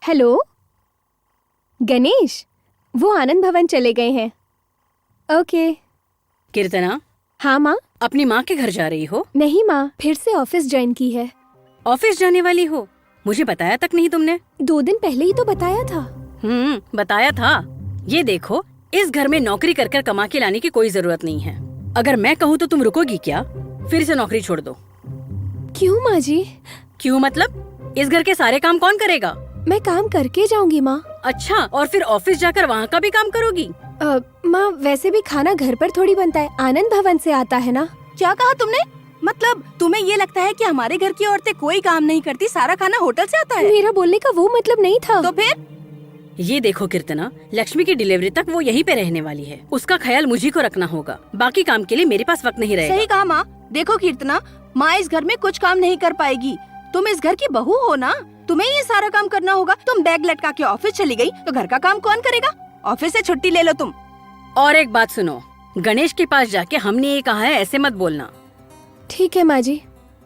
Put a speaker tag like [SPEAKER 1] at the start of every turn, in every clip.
[SPEAKER 1] Hello Ganesh, वो आनंद भवन चले गए हैं। ओके।
[SPEAKER 2] कीर्तना,
[SPEAKER 1] हाँ माँ।
[SPEAKER 2] अपनी माँ के घर जा रही हो?
[SPEAKER 1] नहीं माँ, फिर से ऑफिस ज्वाइन की है।
[SPEAKER 2] ऑफिस जाने वाली हो? मुझे बताया तक नहीं तुमने।
[SPEAKER 1] 2 दिन पहले ही तो बताया था।
[SPEAKER 2] बताया था। ये देखो, इस घर में नौकरी कर कर कमा के लाने की कोई जरूरत नहीं है। अगर मैं कहूँ तो तुम रुकोगी क्या? फिर से नौकरी छोड़ दो।
[SPEAKER 1] क्यों माँ जी?
[SPEAKER 2] क्यों मतलब? इस घर के सारे काम कौन करेगा?
[SPEAKER 1] मैं काम करके जाऊंगी माँ।
[SPEAKER 2] अच्छा, और फिर ऑफिस जाकर वहाँ का भी काम करोगी?
[SPEAKER 1] माँ, वैसे भी खाना घर पर थोड़ी बनता है, आनंद भवन से आता है ना।
[SPEAKER 3] क्या कहा तुमने? मतलब तुम्हें ये लगता है कि हमारे घर की औरतें कोई काम नहीं करती, सारा खाना होटल से आता है?
[SPEAKER 1] मेरा बोलने का वो मतलब नहीं था।
[SPEAKER 3] तो फिर?
[SPEAKER 2] ये देखो कीर्तना, लक्ष्मी की डिलीवरी तक वो यहीं पे रहने वाली है। उसका ख्याल मुझी को रखना होगा। बाकी काम के लिए मेरे पास वक्त नहीं रहेगा।
[SPEAKER 3] सही कहा माँ। देखो कीर्तना, माँ इस घर में कुछ काम नहीं कर पाएगी। तुम इस घर की बहू हो ना, तुम्हें ये सारा काम करना होगा। तुम बैग लटका के ऑफिस चली गई तो घर का काम कौन करेगा? ऑफिस से छुट्टी ले लो तुम।
[SPEAKER 2] और एक बात सुनो, गणेश के पास जाके हमने ये कहा है ऐसे मत बोलना।
[SPEAKER 1] ठीक है माँ जी,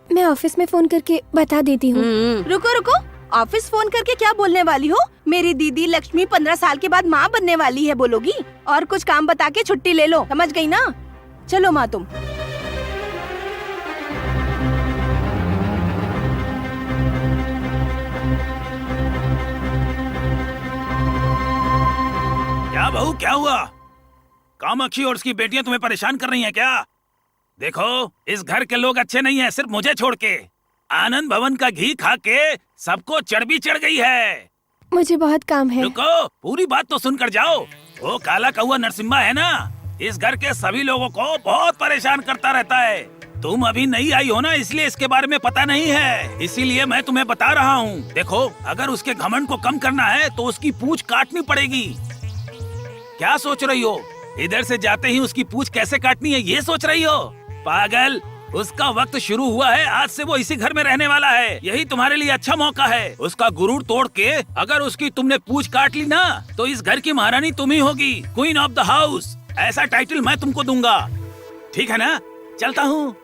[SPEAKER 1] मैं ऑफिस में फोन करके बता देती हूँ।
[SPEAKER 3] रुको रुको, ऑफिस फोन करके क्या बोलने वाली हो? मेरी दीदी लक्ष्मी 15 साल के बाद माँ बनने वाली है बोलोगी? और कुछ काम बता के छुट्टी ले लो, समझ गई ना? चलो माँ तुम।
[SPEAKER 4] क्या बहू, क्या हुआ? कामाक्षी और उसकी बेटियां तुम्हें परेशान कर रही हैं क्या? देखो, इस घर के लोग अच्छे नहीं हैं, सिर्फ मुझे छोड़ के। आनंद भवन का घी खा के सबको चर्बी चढ़ गई है।
[SPEAKER 1] मुझे बहुत काम है।
[SPEAKER 4] रुको, पूरी बात तो सुनकर जाओ। वो काला कौवा नरसिम्हा है ना, इस घर के सभी लोगों को बहुत परेशान करता रहता है। तुम अभी नई आई हो ना, इसलिए इसके बारे में पता नहीं है। इसीलिए मैं तुम्हें बता रहा हूँ। देखो, अगर उसके घमंड को कम करना है तो उसकी पूंछ काटनी पड़ेगी। क्या सोच रही हो? इधर से जाते ही उसकी पूंछ कैसे काटनी है ये सोच रही हो? पागल, उसका वक्त शुरू हुआ है। आज से वो इसी घर में रहने वाला है। यही तुम्हारे लिए अच्छा मौका है। उसका गुरूर तोड़ के अगर उसकी तुमने पूंछ काट ली ना, तो इस घर की महारानी तुम ही होगी, क्वीन ऑफ द हाउस। ऐसा टाइटल मैं तुमको दूंगा। ठीक है ना? चलता हूँ।